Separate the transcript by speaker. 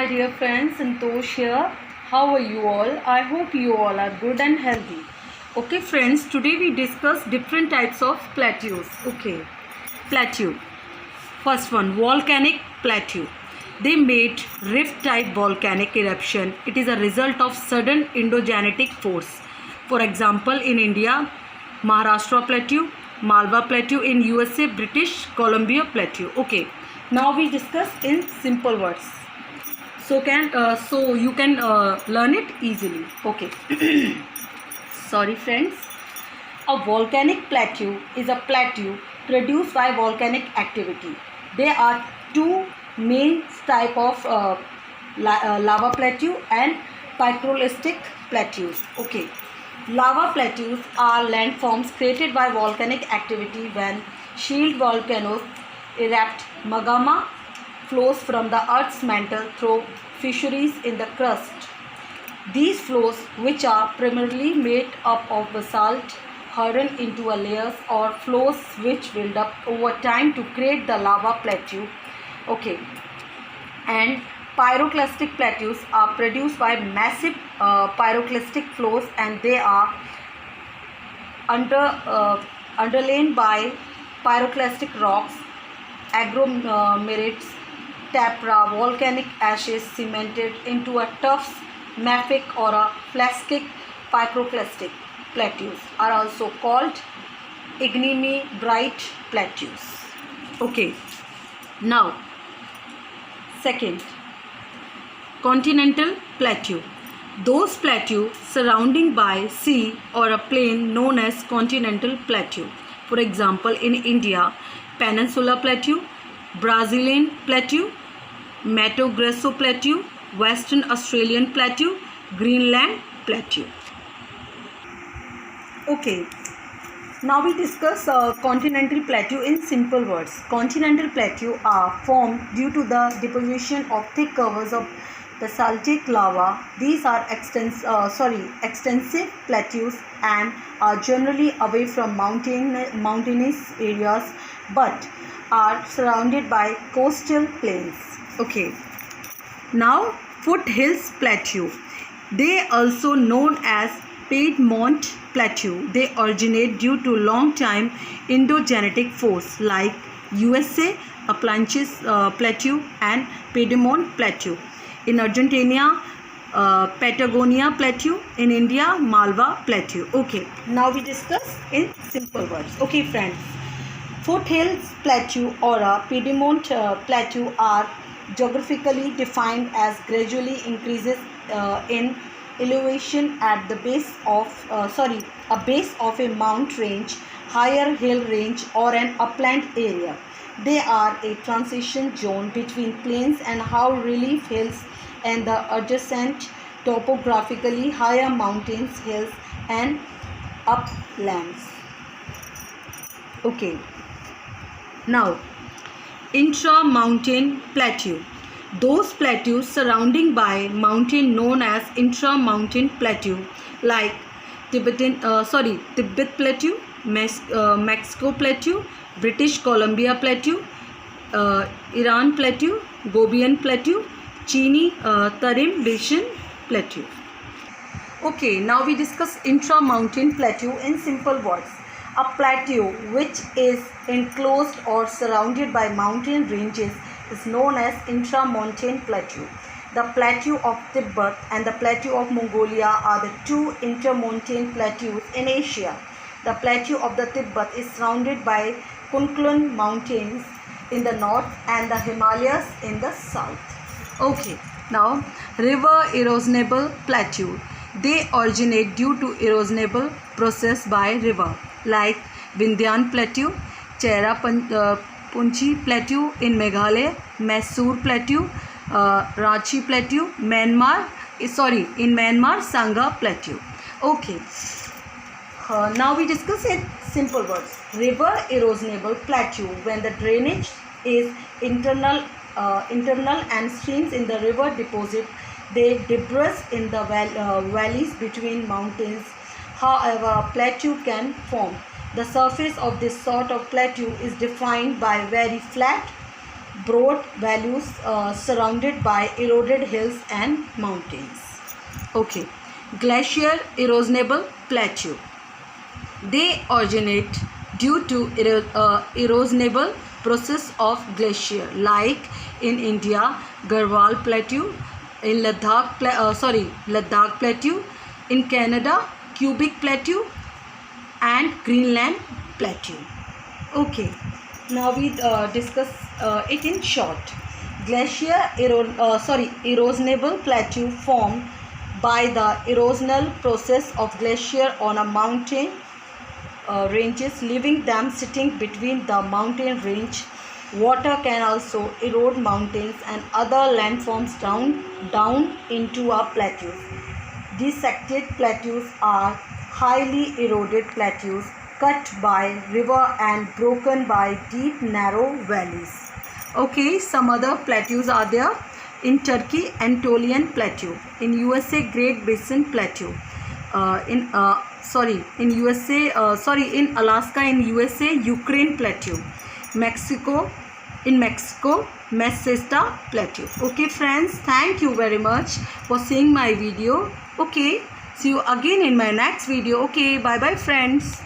Speaker 1: my dear friends, Santosh here. How are you all? I hope you all are good and healthy. Okay friends, today we discuss different types of plateaus. Okay, plateau. First one, volcanic plateau. They made rift type volcanic eruption. It is a result of sudden endogenetic force. For example, in India, Maharashtra plateau, Malwa plateau, in USA, British Columbia plateau. Okay, now we discuss in simple words. So you can learn it easily. Okay. Sorry friends. A volcanic plateau is a plateau produced by volcanic activity. There are two main type of lava plateau and pyroclastic plateaus. Okay. Lava plateaus are landforms created by volcanic activity when shield volcanoes erupt. Magma flows from the Earth's mantle through fissures in the crust. These flows, which are primarily made up of basalt, harden into a layers or flows which build up over time to create the lava plateau. Okay, and pyroclastic plateaus are produced by massive pyroclastic flows, and they are underlain by pyroclastic rocks, agglomerates, tapra, volcanic ashes cemented into a tough mafic or a flascic pyroclastic plateaus are also called ignimbrite plateaus. Okay, now second, continental plateau. Those plateaus surrounding by sea or a plain known as continental plateau. For example, in India, Peninsula Plateau, Brazilian Plateau, Mato Grosso Plateau, Western Australian Plateau, Greenland Plateau. Okay, now we discuss continental plateau in simple words. Continental plateau are formed due to the deposition of thick covers of basaltic lava. These are extensive plateaus and are generally away from mountainous areas, but are surrounded by coastal plains. Okay, now foothills plateau. They also known as Piedmont plateau. They originate due to long time endogenetic force like USA Appalachian plateau and Piedmont plateau. In Argentina, Patagonia plateau. In India, Malwa plateau. Okay, now we discuss in simple words. Okay friends, foothills plateau or a Piedmont plateau are geographically defined as gradually increases in elevation at the base of a base of a mount range, higher hill range, or an upland area. They are a transition zone between plains and how relief hills and the adjacent topographically higher mountains, hills, and uplands. Okay, now intra-mountain plateau. Those plateaus surrounding by mountain known as intra-mountain plateau, like Tibet plateau, Mexico plateau, British Columbia plateau, Iran plateau, Gobian plateau, Chini Tarim Basin plateau. Okay, now we discuss intra-mountain plateau in simple words. A plateau which is enclosed or surrounded by mountain ranges is known as intramontane plateau. The plateau of Tibet and the plateau of Mongolia are the two intermontane plateaus in Asia. The plateau of the Tibet is surrounded by Kunlun mountains in the north and the Himalayas in the south. Okay, now river erosionable plateau. They originate due to erosionable process by river like Vindhyan plateau, Cherrapunchi plateau in Meghalaya, Mysore plateau, Ranchi plateau, in Myanmar, Sangha plateau. Okay, now we discuss it simple words. River erosionable plateau when the drainage is internal and streams in the river deposit they debris in the valleys between mountains. However, a plateau can form. The surface of this sort of plateau is defined by very flat, broad valleys surrounded by eroded hills and mountains. Okay, glacier erosionable plateau. They originate due to erosionable process of glacier, like in India, Garhwal Plateau, in Ladakh Plateau, in Canada, Quebec Plateau, and Greenland Plateau. Okay, now we discuss it in short. Glacier erosionable plateau formed by the erosional process of glacier on a mountain ranges, leaving them sitting between the mountain range. Water can also erode mountains and other landforms down into a plateau. Dissected plateaus are highly eroded plateaus cut by river and broken by deep narrow valleys. Okay, some other plateaus are there. In Turkey, Anatolian Plateau. In USA, Great Basin Plateau. In Alaska, in USA, Ukraine Plateau. In Mexico, Meseta Plateau. Okay friends, thank you very much for seeing my video. Okay, see you again in my next video. Okay, bye bye friends.